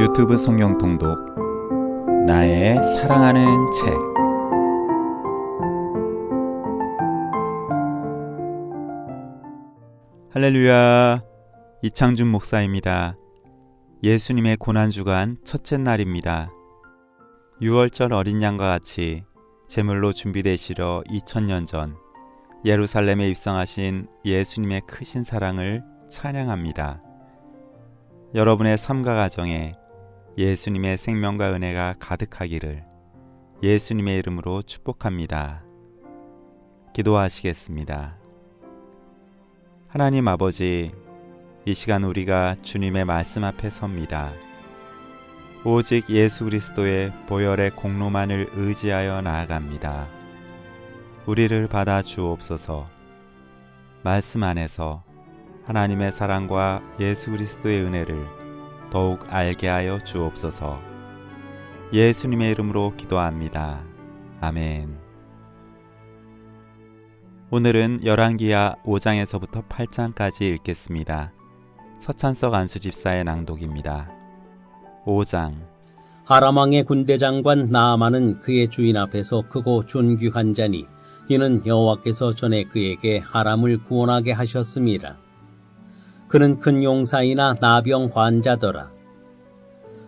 유튜브 성경 통독 나의 사랑하는 책. 할렐루야, 이창준 목사입니다. 예수님의 고난주간 첫째 날입니다. 6월절 어린 양과 같이 제물로 준비되시러 2000년 전 예루살렘에 입성하신 예수님의 크신 사랑을 찬양합니다. 여러분의 삶과 가정에 예수님의 생명과 은혜가 가득하기를 예수님의 이름으로 축복합니다. 기도하시겠습니다. 하나님 아버지, 이 시간 우리가 주님의 말씀 앞에 섭니다. 오직 예수 그리스도의 보혈의 공로만을 의지하여 나아갑니다. 우리를 받아 주옵소서. 말씀 안에서 하나님의 사랑과 예수 그리스도의 은혜를 더욱 알게 하여 주옵소서. 예수님의 이름으로 기도합니다. 아멘. 오늘은 열왕기하 5장에서부터 8장까지 읽겠습니다. 서찬석 안수집사의 낭독입니다. 5장. 아람 왕의 군대 장관 나아만은 그의 주인 앞에서 크고 존귀한 자니 이는 여호와께서 전에 그에게 아람을 구원하게 하셨습니다. 그는 큰 용사이나 나병 환자더라.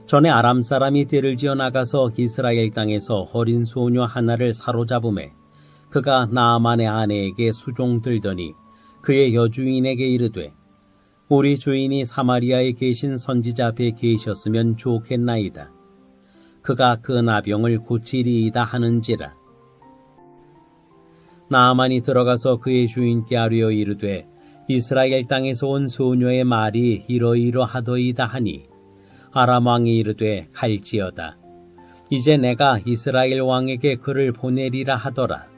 전에 아람 사람이 대를 지어 나가서 이스라엘 땅에서 어린 소녀 하나를 사로잡음에 그가 나아만의 아내에게 수종들더니 그의 여주인에게 이르되 우리 주인이 사마리아에 계신 선지자 앞에 계셨으면 좋겠나이다. 그가 그 나병을 고치리이다 하는지라. 나아만이 들어가서 그의 주인께 아뢰어 이르되 이스라엘 땅에서 온 소녀의 말이 이러이러하더이다 하니 아람 왕이 이르되 갈지어다. 이제 내가 이스라엘 왕에게 그를 보내리라 하더라.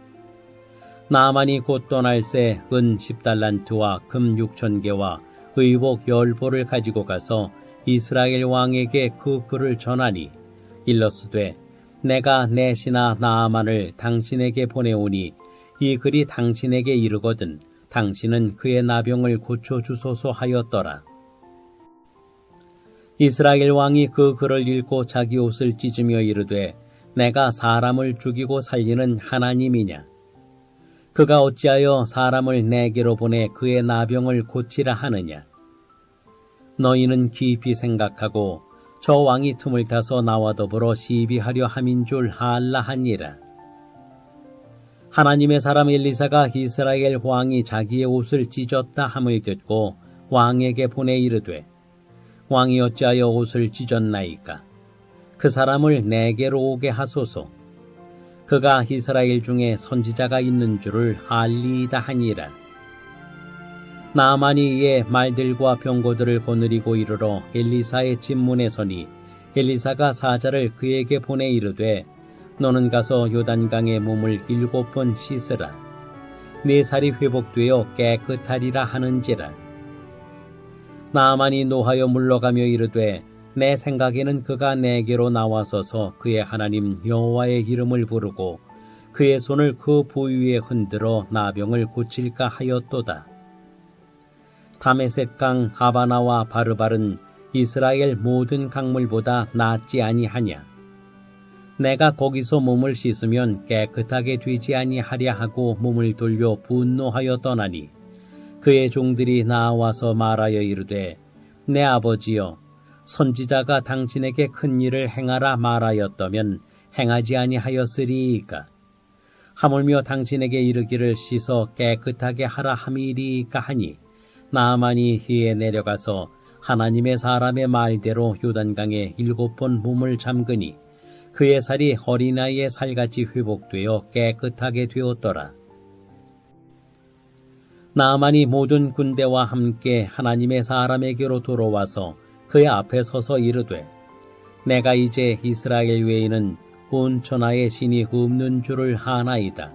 나아만이 곧 떠날새 은 10달란트와 금 6,000개와 의복 10보를 가지고 가서 이스라엘 왕에게 그 글을 전하니 일러스되 내가 내 신하 나아만을 당신에게 보내오니 이 글이 당신에게 이르거든 당신은 그의 나병을 고쳐주소서 하였더라. 이스라엘 왕이 그 글을 읽고 자기 옷을 찢으며 이르되 내가 사람을 죽이고 살리는 하나님이냐? 그가 어찌하여 사람을 내게로 보내 그의 나병을 고치라 하느냐? 너희는 깊이 생각하고 저 왕이 틈을 타서 나와 더불어 시비하려 함인 줄 알라 하니라. 하나님의 사람 엘리사가 이스라엘 왕이 자기의 옷을 찢었다 함을 듣고 왕에게 보내 이르되 왕이 어찌하여 옷을 찢었나이까? 그 사람을 내게로 오게 하소서. 그가 이스라엘 중에 선지자가 있는 줄을 알리이다 하니라. 나아만이 이에 말들과 병거들을 거느리고 이르러 엘리사의 집문에 서니 엘리사가 사자를 그에게 보내 이르되 너는 가서 요단강에 몸을 7번 씻으라. 네 살이 회복되어 깨끗하리라 하는지라. 나아만이 노하여 물러가며 이르되 내 생각에는 그가 내게로 나와서서 그의 하나님 여호와의 이름을 부르고 그의 손을 그 부위에 흔들어 나병을 고칠까 하였도다. 다메섹강 하바나와 바르발은 이스라엘 모든 강물보다 낫지 아니하냐? 내가 거기서 몸을 씻으면 깨끗하게 되지 아니하랴 하고 몸을 돌려 분노하여 떠나니 그의 종들이 나와서 말하여 이르되 내 아버지여 선지자가 당신에게 큰 일을 행하라 말하였다면 행하지 아니하였으리이까? 하물며 당신에게 이르기를 씻어 깨끗하게 하라 함이리이까 하니 나아만이 이에 내려가서 하나님의 사람의 말대로 요단강에 7번 몸을 잠그니 그의 살이 어린아이의 살같이 회복되어 깨끗하게 되었더라. 나아만이 모든 군대와 함께 하나님의 사람에게로 돌아와서 그의 앞에 서서 이르되 내가 이제 이스라엘 외에는 온 천하의 신이 없는 줄을 아나이다.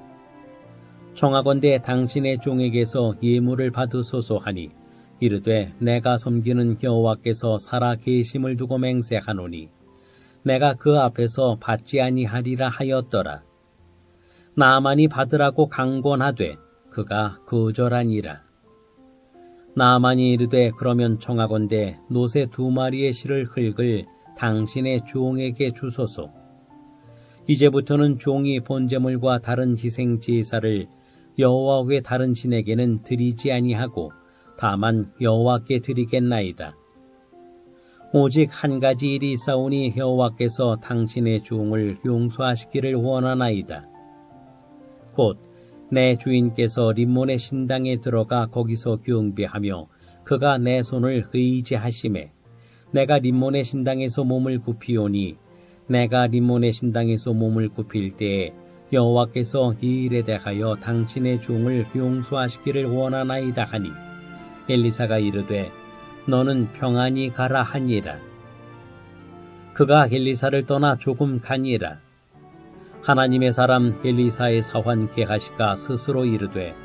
청하건대 당신의 종에게서 예물을 받으소서 하니 이르되 내가 섬기는 여호와께서 살아 계심을 두고 맹세하노니 내가 그 앞에서 받지 아니하리라 하였더라. 나아만이 받으라고 강권하되 그가 거절하니라. 나아만이 이르되 그러면 청하건대 노새 2마리의 실을 흙을 당신의 종에게 주소서. 이제부터는 종이 번제물과 다른 희생 제사를 여호와 외 다른 신에게는 드리지 아니하고 다만 여호와께 드리겠나이다. 오직 한 가지 일이 있사오니 여호와께서 당신의 종을 용서하시기를 원하나이다. 곧 내 주인께서 림몬의 신당에 들어가 거기서 경배하며 그가 내 손을 의지하심에 내가 림몬의 신당에서 몸을 굽히오니 내가 림몬의 신당에서 몸을 굽힐 때에 여호와께서 이 일에 대하여 당신의 종을 용서하시기를 원하나이다 하니 엘리사가 이르되 너는 평안히 가라 하니라. 그가 엘리사를 떠나 조금 가니라. 하나님의 사람 엘리사의 사환 게하시가 스스로 이르되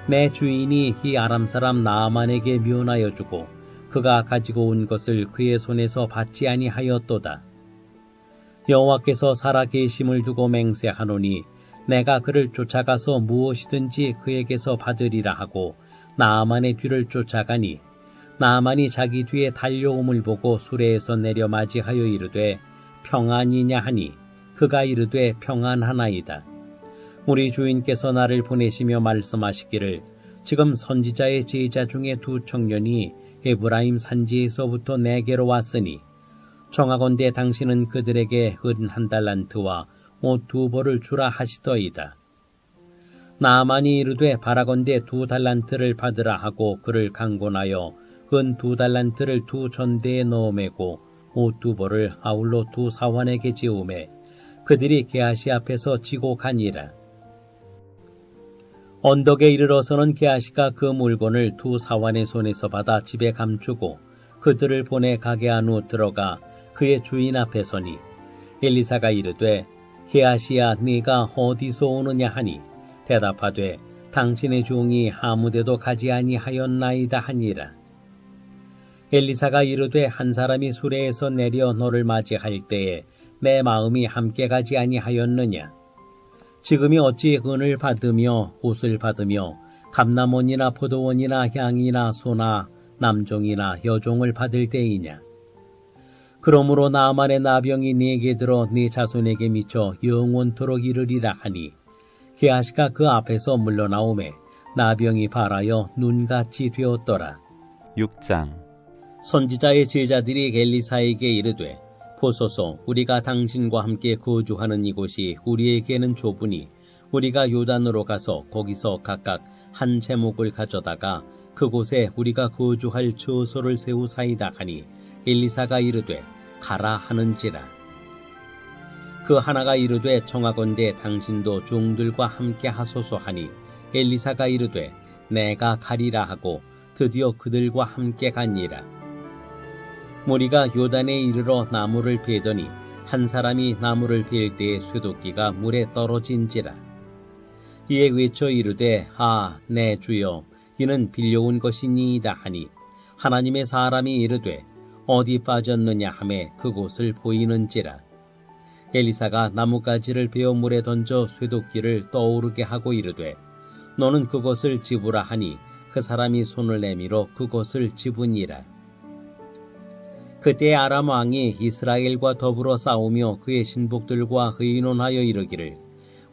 내 주인이 이 아람 사람 나아만에게 면하여 주고 그가 가지고 온 것을 그의 손에서 받지 아니하였도다. 여호와께서 살아 계심을 두고 맹세하노니 내가 그를 쫓아가서 무엇이든지 그에게서 받으리라 하고 나아만의 뒤를 쫓아가니 나아만이 자기 뒤에 달려옴을 보고 수레에서 내려 맞이하여 이르되 평안이냐 하니 그가 이르되 평안하나이다. 우리 주인께서 나를 보내시며 말씀하시기를 지금 선지자의 제자 중에 두 청년이 에브라임 산지에서부터 내게로 왔으니 청하건대 당신은 그들에게 은 1달란트와 옷 2벌을 주라 하시더이다. 나아만이 이르되 바라건대 2달란트를 받으라 하고 그를 강권하여 은 2달란트를 2전대에 넣어 매고 옷 2벌을 아울러 2사환에게 지우매 그들이 게하시 앞에서 지고 가니라. 언덕에 이르러서는 게하시가 그 물건을 2사환의 손에서 받아 집에 감추고 그들을 보내 가게 한 후 들어가 그의 주인 앞에 서니 엘리사가 이르되 게하시야 네가 어디서 오느냐 하니 대답하되 당신의 종이 아무데도 가지 아니하였나이다 하니라. 엘리사가 이르되 한 사람이 수레에서 내려 너를 맞이할 때에 내 마음이 함께 가지 아니하였느냐. 지금이 어찌 은을 받으며 옷을 받으며 감람원이나 포도원이나 향이나 소나 남종이나 여종을 받을 때이냐. 그러므로 나아만의 나병이 네게 들어 네 자손에게 미쳐 영원토록 이르리라 하니 게하시가 그 앞에서 물러나오매 나병이 발하여 눈같이 되었더라. 6장. 선지자의 제자들이 엘리사에게 이르되 보소서 우리가 당신과 함께 거주하는 이곳이 우리에게는 좁으니 우리가 요단으로 가서 거기서 각각 한 제목을 가져다가 그곳에 우리가 거주할 처소를 세우사이다 하니 엘리사가 이르되 가라 하는지라. 그 하나가 이르되 청하건대 당신도 종들과 함께 하소서 하니 엘리사가 이르되 내가 가리라 하고 드디어 그들과 함께 가니라. 무리가 요단에 이르러 나무를 베더니 한 사람이 나무를 베일 때에 쇠도끼가 물에 떨어진지라. 이에 외쳐 이르되 내 주여 이는 빌려온 것이니이다 하니 하나님의 사람이 이르되 어디 빠졌느냐 하매 그곳을 보이는지라. 엘리사가 나뭇가지를 베어 물에 던져 쇠도끼를 떠오르게 하고 이르되 너는 그것을 집으라 하니 그 사람이 손을 내밀어 그것을 집으니라. 그때 아람 왕이 이스라엘과 더불어 싸우며 그의 신복들과 의논하여 이르기를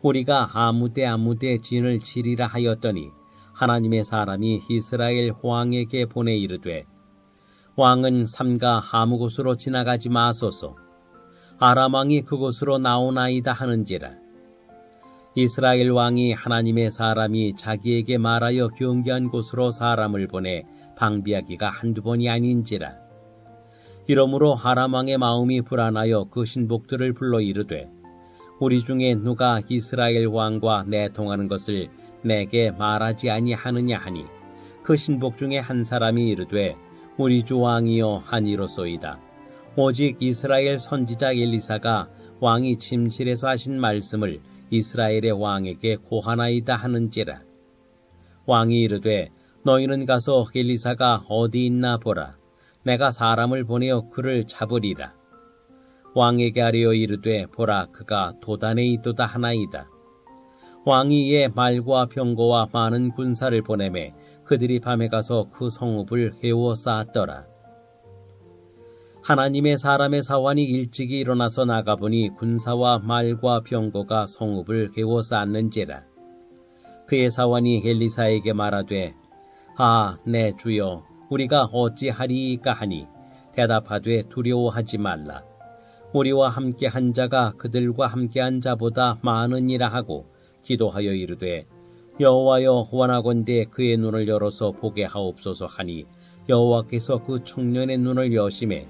우리가 아무데 진을 치리라 하였더니 하나님의 사람이 이스라엘 왕에게 보내 이르되 왕은 삼가 아무 곳으로 지나가지 마소서. 아람 왕이 그곳으로 나오나이다 하는지라. 이스라엘 왕이 하나님의 사람이 자기에게 말하여 경계한 곳으로 사람을 보내 방비하기가 한두 번이 아닌지라. 이러므로 아람 왕의 마음이 불안하여 그 신복들을 불러 이르되 우리 중에 누가 이스라엘 왕과 내통하는 것을 내게 말하지 아니하느냐 하니 그 신복 중에 한 사람이 이르되 우리 주 왕이여 하니로소이다. 오직 이스라엘 선지자 엘리사가 왕이 침실에서 하신 말씀을 이스라엘의 왕에게 고하나이다 하는지라. 왕이 이르되 너희는 가서 엘리사가 어디 있나 보라. 내가 사람을 보내어 그를 잡으리라. 왕에게 아뢰어 이르되 보라 그가 도단에 있도다 하나이다. 왕이 이에 말과 병거와 많은 군사를 보내매 그들이 밤에 가서 그 성읍을 해워 쌓았더라. 하나님의 사람의 사환이 일찍이 일어나서 나가보니 군사와 말과 병거가 성읍을 개워 쌓는지라. 그의 사환이 엘리사에게 말하되 내 주여 우리가 어찌하리이까 하니 대답하되 두려워하지 말라. 우리와 함께 한 자가 그들과 함께 한 자보다 많으니라 하고 기도하여 이르되 여호와여 원하건대 그의 눈을 열어서 보게 하옵소서 하니 여호와께서 그 청년의 눈을 여심해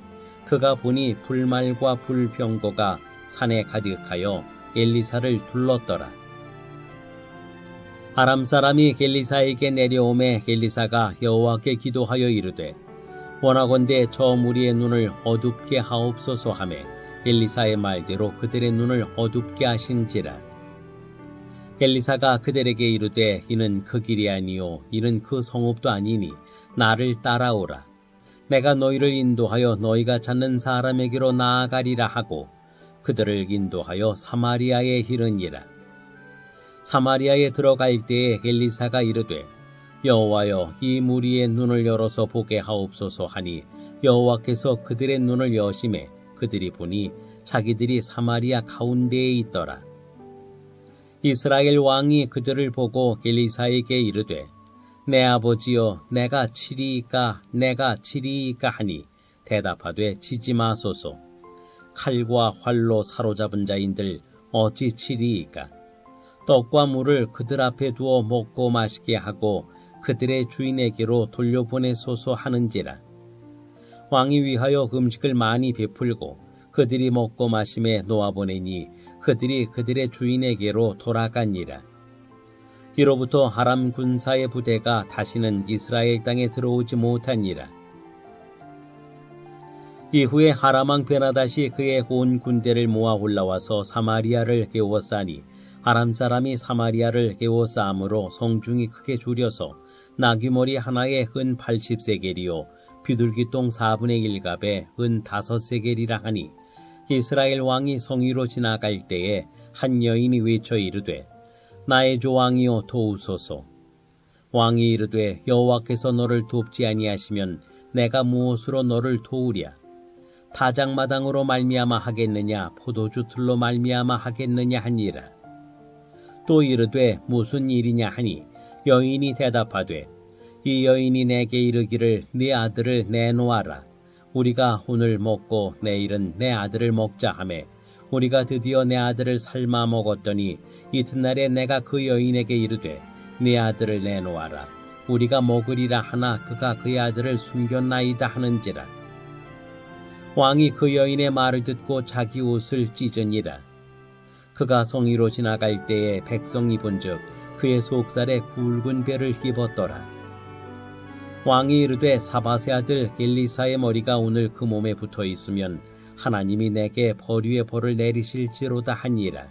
그가 보니 불말과 불병거가 산에 가득하여 엘리사를 둘렀더라. 아람 사람이 엘리사에게 내려오매 엘리사가 여호와께 기도하여 이르되 원하건대 저 무리의 눈을 어둡게 하옵소서 하매 엘리사의 말대로 그들의 눈을 어둡게 하신지라. 엘리사가 그들에게 이르되 이는 그 길이 아니요 이는 그 성읍도 아니니 나를 따라오라. 내가 너희를 인도하여 너희가 찾는 사람에게로 나아가리라 하고 그들을 인도하여 사마리아에 이르니라. 사마리아에 들어갈 때에 엘리사가 이르되 여호와여 이 무리의 눈을 열어서 보게 하옵소서 하니 여호와께서 그들의 눈을 여심해 그들이 보니 자기들이 사마리아 가운데에 있더라. 이스라엘 왕이 그들을 보고 엘리사에게 이르되 내 아버지여 내가 치리이까 하니 대답하되 치지 마소서. 칼과 활로 사로잡은 자인들 어찌 치리이까. 떡과 물을 그들 앞에 두어 먹고 마시게 하고 그들의 주인에게로 돌려보내소서 하는지라. 왕이 위하여 음식을 많이 베풀고 그들이 먹고 마심에 놓아보내니 그들이 그들의 주인에게로 돌아가니라. 이로부터 아람 군사의 부대가 다시는 이스라엘 땅에 들어오지 못하니라. 이후에 아람 왕 베나다시 그의 온 군대를 모아 올라와서 사마리아를 개워싸니 아람 사람이 사마리아를 개워싸므로 성중이 크게 줄여서 나귀머리 하나에 은 80세겔이요 비둘기똥 4분의 1갑에 은 5세겔이라 하니 이스라엘 왕이 성위로 지나갈 때에 한 여인이 외쳐 이르되 나의 주 왕이여 도우소서. 왕이 이르되 여호와께서 너를 돕지 아니하시면 내가 무엇으로 너를 도우랴. 타작마당으로 말미암아 하겠느냐 포도주 틀로 말미암아 하겠느냐 하니라. 또 이르되 무슨 일이냐 하니 여인이 대답하되 이 여인이 내게 이르기를 네 아들을 내놓아라. 우리가 오늘 먹고 내일은 내 아들을 먹자 하매 우리가 드디어 내 아들을 삶아 먹었더니 이튿날에 내가 그 여인에게 이르되 네 아들을 내놓아라. 우리가 먹으리라 하나 그가 그의 아들을 숨겼나이다 하는지라. 왕이 그 여인의 말을 듣고 자기 옷을 찢으니라. 그가 성위로 지나갈 때에 백성이 본즉 그의 속살에 굵은 벨을 입었더라. 왕이 이르되 사밧의 아들 엘리사의 머리가 오늘 그 몸에 붙어 있으면 하나님이 내게 벌위의 벌을 내리실지로다 하니라.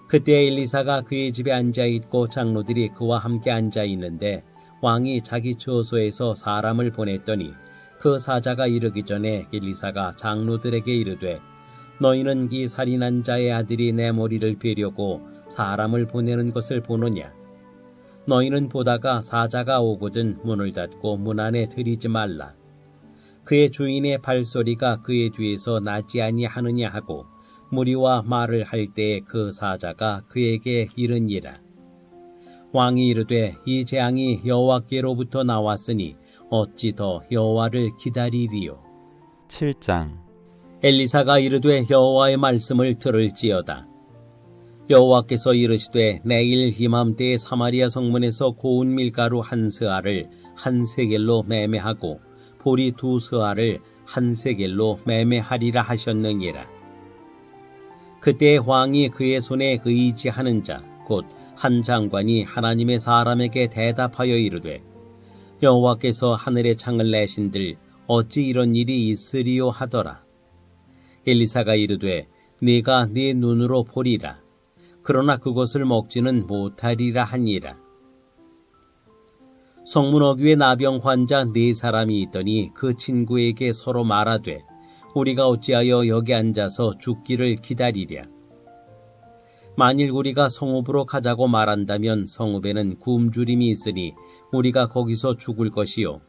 그때 엘리사가 그의 집에 앉아있고 장로들이 그와 함께 앉아있는데 왕이 자기 처소에서 사람을 보냈더니 그 사자가 이르기 전에 엘리사가 장로들에게 이르되 너희는 이 살인한 자의 아들이 내 머리를 베려고 사람을 보내는 것을 보느냐. 너희는 보다가 사자가 오거든 문을 닫고 문 안에 들이지 말라. 그의 주인의 발소리가 그의 뒤에서 나지 아니하느냐 하고 무리와 말을 할 때에 그 사자가 그에게 이르니라. 왕이 이르되 이 재앙이 여호와께로부터 나왔으니 어찌 더 여호와를 기다리리요. 7장. 엘리사가 이르되 여호와의 말씀을 들을지어다. 여호와께서 이르시되 내일 이맘때에 사마리아 성문에서 고운 밀가루 한 스아를 한 세겔로 매매하고 보리 2스아를 한 세겔로 매매하리라 하셨느니라. 그때 왕이 그의 손에 의지하는 자 곧 한 장관이 하나님의 사람에게 대답하여 이르되 여호와께서 하늘의 창을 내신들 어찌 이런 일이 있으리요 하더라. 엘리사가 이르되 네가 네 눈으로 보리라. 그러나 그것을 먹지는 못하리라 하니라. 성문 어귀에 나병 환자 4사람이 있더니 그 친구에게 서로 말하되 우리가 어찌하여 여기 앉아서 죽기를 기다리랴. 만일 우리가 성읍으로 가자고 말한다면 성읍에는 굶주림이 있으니 우리가 거기서 죽을 것이요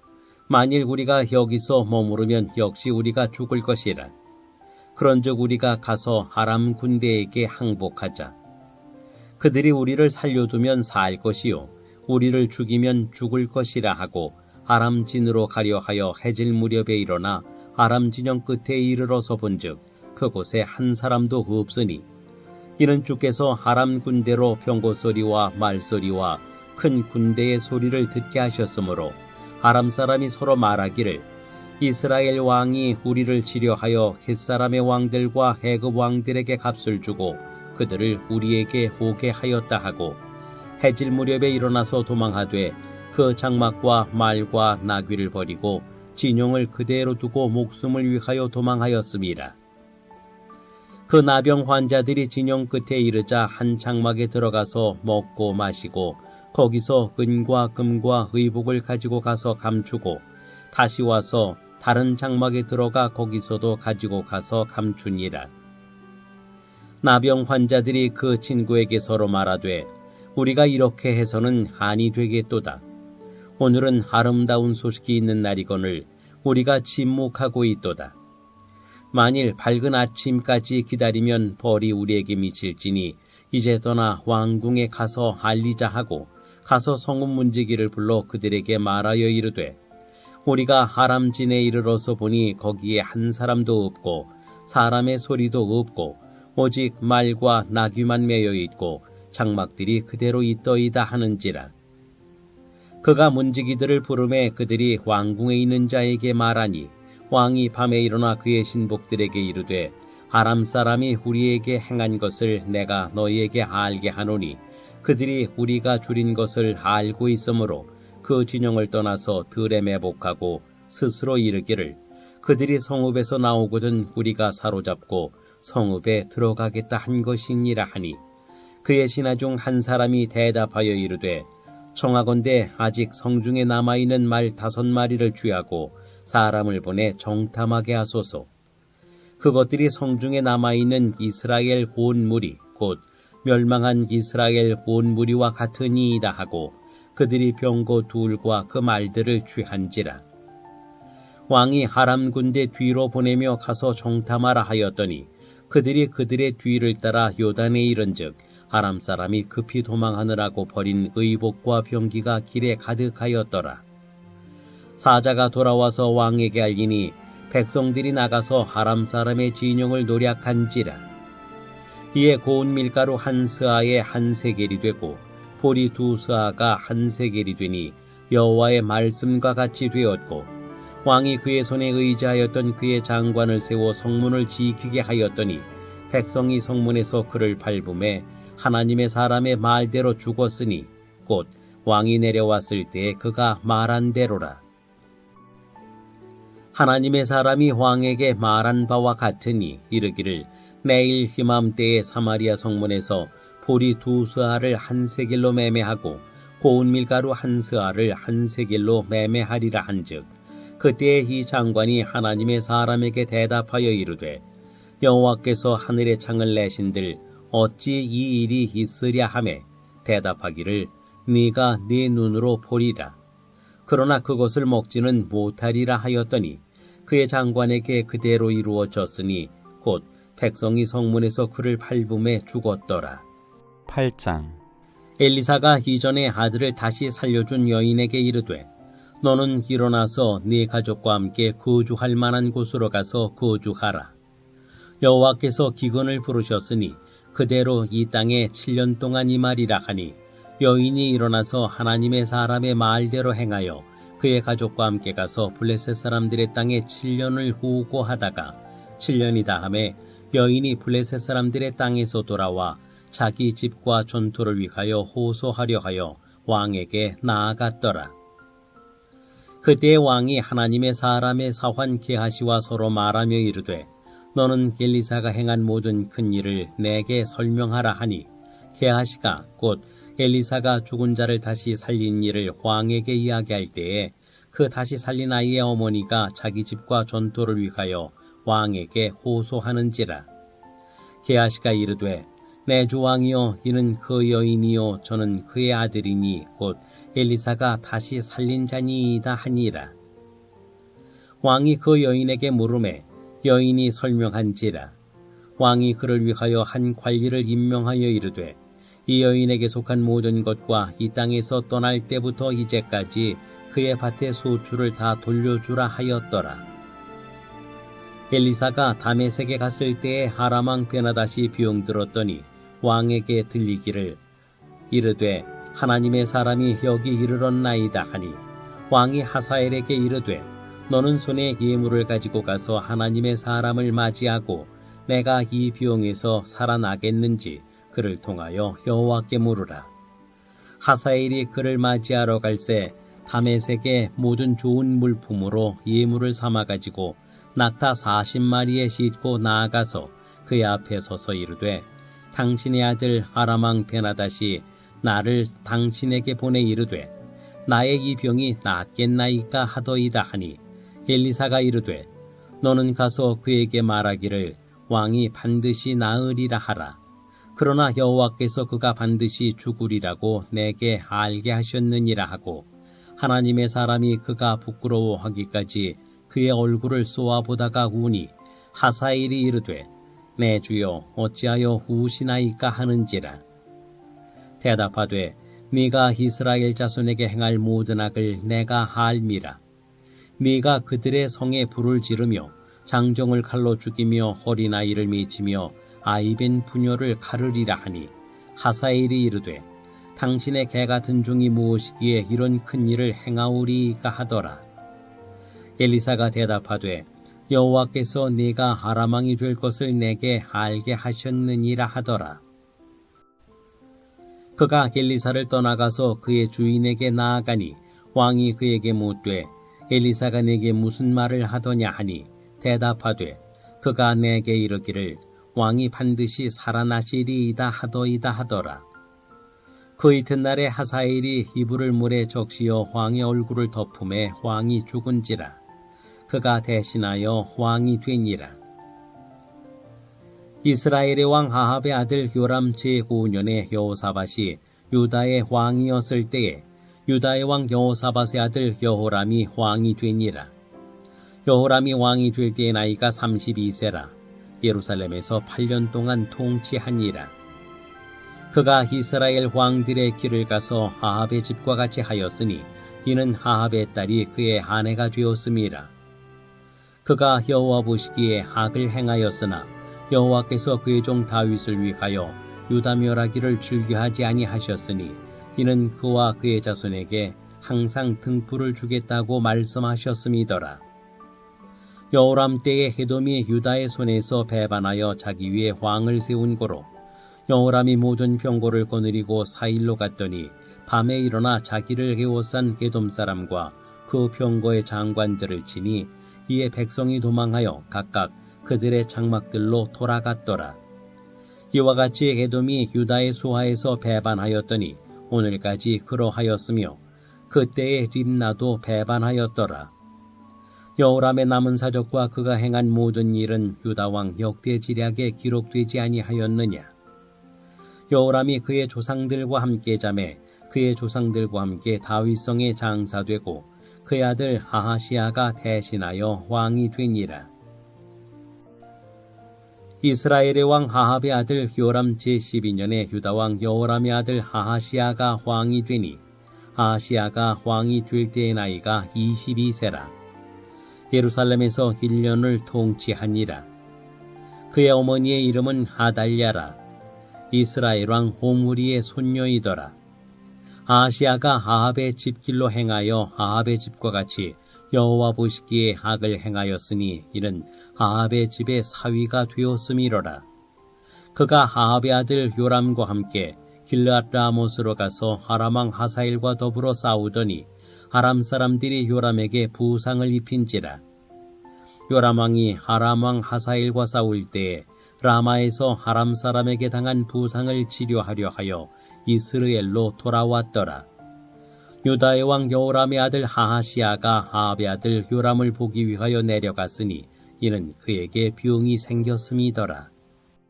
만일 우리가 여기서 머무르면 역시 우리가 죽을 것이라. 그런즉 우리가 가서 아람 군대에게 항복하자. 그들이 우리를 살려두면 살 것이요 우리를 죽이면 죽을 것이라 하고 아람 진으로 가려 하여 해질 무렵에 일어나 아람 진영 끝에 이르러서 본즉 그곳에 한 사람도 없으니 이는 주께서 아람 군대로 병고 소리와 말소리와 큰 군대의 소리를 듣게 하셨으므로 아람 사람이 서로 말하기를 이스라엘 왕이 우리를 치려하여 헷사람의 왕들과 애굽 왕들에게 값을 주고 그들을 우리에게 오게 하였다 하고 해질 무렵에 일어나서 도망하되 그 장막과 말과 나귀를 버리고 진영을 그대로 두고 목숨을 위하여 도망하였음이라. 그 나병 환자들이 진영 끝에 이르자 한 장막에 들어가서 먹고 마시고 거기서 은과 금과 의복을 가지고 가서 감추고 다시 와서 다른 장막에 들어가 거기서도 가지고 가서 감추니라. 나병 환자들이 그 친구에게 서로 말하되 우리가 이렇게 해서는 한이 되겠도다. 오늘은 아름다운 소식이 있는 날이거늘 우리가 침묵하고 있도다. 만일 밝은 아침까지 기다리면 벌이 우리에게 미칠지니 이제 떠나 왕궁에 가서 알리자 하고 가서 성읍 문지기를 불러 그들에게 말하여 이르되 우리가 아람 진에 이르러서 보니 거기에 한 사람도 없고 사람의 소리도 없고 오직 말과 나귀만 매여 있고 장막들이 그대로 있더이다 하는지라. 그가 문지기들을 부르매 그들이 왕궁에 있는 자에게 말하니 왕이 밤에 일어나 그의 신복들에게 이르되 아람 사람이 우리에게 행한 것을 내가 너희에게 알게 하노니 그들이 우리가 줄인 것을 알고 있으므로 그 진영을 떠나서 들에 매복하고 스스로 이르기를 그들이 성읍에서 나오거든 우리가 사로잡고 성읍에 들어가겠다 한 것이니라 하니 그의 신하 중 한 사람이 대답하여 이르되 청하건대 아직 성중에 남아있는 말 5마리를 취하고 사람을 보내 정탐하게 하소서. 그것들이 성중에 남아있는 이스라엘 온 무리 곧 멸망한 이스라엘 온 무리와 같으니이다 하고 그들이 병거 둘과 그 말들을 취한지라. 왕이 아람 군대 뒤로 보내며 가서 정탐하라 하였더니 그들이 그들의 뒤를 따라 요단에 이른즉 아람 사람이 급히 도망하느라고 버린 의복과 병기가 길에 가득하였더라. 사자가 돌아와서 왕에게 알리니 백성들이 나가서 아람 사람의 진영을 노략한지라. 이에 고운 밀가루 한 스아에 한 세겔이 되고 보리 2스아가 한 세겔이 되니 여호와의 말씀과 같이 되었고 왕이 그의 손에 의지하였던 그의 장관을 세워 성문을 지키게 하였더니 백성이 성문에서 그를 밟음에 하나님의 사람의 말대로 죽었으니 곧 왕이 내려왔을 때에 그가 말한 대로라. 하나님의 사람이 왕에게 말한 바와 같으니 이르기를 내일 이맘때에 사마리아 성문에서 보리 2스아를 한 세겔로 매매하고 고운 밀가루 한 스아를 한 세겔로 매매하리라 한즉 그때에 이 장관이 하나님의 사람에게 대답하여 이르되 여호와께서 하늘의 창을 내신들 어찌 이 일이 있으랴 하매 대답하기를 네가 네 눈으로 보리라. 그러나 그것을 먹지는 못하리라 하였더니 그의 장관에게 그대로 이루어졌으니 곧 백성이 성문에서 그를 밟음에 죽었더라. 8장. 엘리사가 이전에 아들을 다시 살려준 여인에게 이르되 너는 일어나서 네 가족과 함께 거주할 만한 곳으로 가서 거주하라. 여호와께서 기근을 부르셨으니 그대로 이 땅에 7년 동안 임하리라 하니 여인이 일어나서 하나님의 사람의 말대로 행하여 그의 가족과 함께 가서 블레셋 사람들의 땅에 7년을 후고 하다가 7년이 다함에 여인이 블레셋 사람들의 땅에서 돌아와 자기 집과 전토를 위하여 호소하려 하여 왕에게 나아갔더라. 그때 왕이 하나님의 사람의 사환 게하시와 서로 말하며 이르되 너는 엘리사가 행한 모든 큰 일을 내게 설명하라 하니 게하시가 곧 엘리사가 죽은 자를 다시 살린 일을 왕에게 이야기할 때에 그 다시 살린 아이의 어머니가 자기 집과 전토를 위하여 왕에게 호소하는지라. 게하시가 이르되 내 주 왕이여 이는 그 여인이요 저는 그의 아들이니 곧 엘리사가 다시 살린 자니이다 하니라. 왕이 그 여인에게 물음에 여인이 설명한지라. 왕이 그를 위하여 한 관리를 임명하여 이르되 이 여인에게 속한 모든 것과 이 땅에서 떠날 때부터 이제까지 그의 밭의 소출을 다 돌려주라 하였더라. 엘리사가 다메섹에 갔을 때에 아람 왕 베나다시 병들었더니 왕에게 들리기를 이르되 하나님의 사람이 여기 이르렀나이다 하니 왕이 하사엘에게 이르되 너는 손에 예물을 가지고 가서 하나님의 사람을 맞이하고 내가 이 병에서 살아나겠는지 그를 통하여 여호와께 물으라. 하사엘이 그를 맞이하러 갈새 다메섹의 모든 좋은 물품으로 예물을 삼아 가지고 낙타 40마리에 싣고 나아가서 그의 앞에 서서 이르되 당신의 아들 아람 왕 베나다시 나를 당신에게 보내 이르되 나의 이 병이 낫겠나이까 하더이다 하니 엘리사가 이르되 너는 가서 그에게 말하기를 왕이 반드시 나으리라 하라. 그러나 여호와께서 그가 반드시 죽으리라고 내게 알게 하셨느니라 하고 하나님의 사람이 그가 부끄러워하기까지 그의 얼굴을 쏘아보다가 우니 하사엘이 이르되 내 주여 어찌하여 우시나이까 하는지라. 대답하되 네가 이스라엘 자손에게 행할 모든 악을 내가 알미라. 네가 그들의 성에 불을 지르며 장정을 칼로 죽이며 어린아이를 미치며 아이벤 부녀를 가르리라 하니 하사엘이 이르되 당신의 개같은 종이 무엇이기에 이런 큰 일을 행하오리이까 하더라. 엘리사가 대답하되 여호와께서 네가 아람 왕이 될 것을 내게 알게 하셨느니라 하더라. 그가 엘리사를 떠나가서 그의 주인에게 나아가니 왕이 그에게 묻되 엘리사가 내게 무슨 말을 하더냐 하니 대답하되 그가 내게 이르기를 왕이 반드시 살아나시리이다 하더이다 하더라. 그 이튿날에 하사엘이 이불을 물에 적시어 왕의 얼굴을 덮음에 왕이 죽은지라. 그가 대신하여 왕이 되니라. 이스라엘의 왕 아합의 아들 요람 제9년에 여호사밧이 유다의 왕이었을 때에 유다의 왕 여호사밧의 아들 여호람이 왕이 되니라. 여호람이 왕이 될 때의 나이가 32세라. 예루살렘에서 8년 동안 통치하니라. 그가 이스라엘 왕들의 길을 가서 아합의 집과 같이 하였으니 이는 아합의 딸이 그의 아내가 되었음이라. 그가 여호와 보시기에 악을 행하였으나 여호와께서 그의 종 다윗을 위하여 유다 멸하기를 즐겨하지 아니하셨으니 이는 그와 그의 자손에게 항상 등불을 주겠다고 말씀하셨음이더라. 여호람 때에 에돔이 유다의 손에서 배반하여 자기 위에 왕을 세운 고로 여호람이 모든 병고를 거느리고 사일로 갔더니 밤에 일어나 자기를 에워싼 에돔 사람과 그 병거의 장관들을 치니 이에 백성이 도망하여 각각 그들의 장막들로 돌아갔더라. 이와 같이 에돔이 유다의 수하에서 배반하였더니 오늘까지 그러하였으며 그때의 림나도 배반하였더라. 여호람의 남은 사적과 그가 행한 모든 일은 유다왕 역대지략에 기록되지 아니하였느냐. 여호람이 그의 조상들과 함께 잠에 그의 조상들과 함께 다윗성에 장사되고 그의 아들 아하시아가 대신하여 왕이 되니라. 이스라엘의 왕 아합의 아들 요람 제12년에 유다왕 여호람의 아들 아하시아가 왕이 되니 아하시아가 왕이 될 때의 나이가 22세라. 예루살렘에서 1년을 통치하니라. 그의 어머니의 이름은 아달랴라. 이스라엘 왕 오므리의 손녀이더라. 아하시아가 아합의 집길로 행하여 아합의 집과 같이 여호와 보시기에 악을 행하였으니 이는 아합의 집의 사위가 되었음이로라. 그가 아합의 아들 요람과 함께 길르앗 라못으로 가서 아람 왕 하사엘과 더불어 싸우더니 아람 사람들이 요람에게 부상을 입힌지라. 요람 왕이 아람 왕 하사엘과 싸울 때에 라마에서 아람 사람에게 당한 부상을 치료하려 하여 이스라엘로 돌아왔더라. 유다의 왕 여호람의 아들 아하시아가 아합의 아들 요람을 보기 위하여 내려갔으니 이는 그에게 병이 생겼음이더라.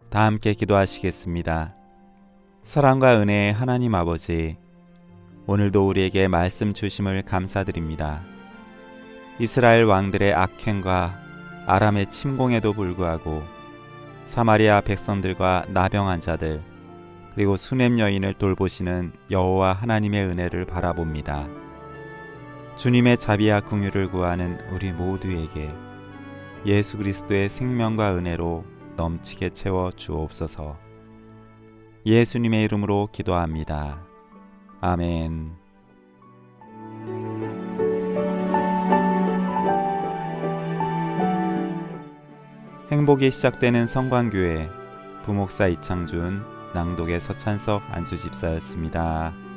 다 함께 기도하시겠습니다. 사랑과 은혜의 하나님 아버지, 오늘도 우리에게 말씀 주심을 감사드립니다. 이스라엘 왕들의 악행과 아람의 침공에도 불구하고 사마리아 백성들과 나병한 자들 그리고 수냄 여인을 돌보시는 여호와 하나님의 은혜를 바라봅니다. 주님의 자비와 긍휼을 구하는 우리 모두에게 예수 그리스도의 생명과 은혜로 넘치게 채워 주옵소서. 예수님의 이름으로 기도합니다. 아멘. 행복이 시작되는 성광교회 부목사 이창준, 낭독의 서찬석 안수집사였습니다.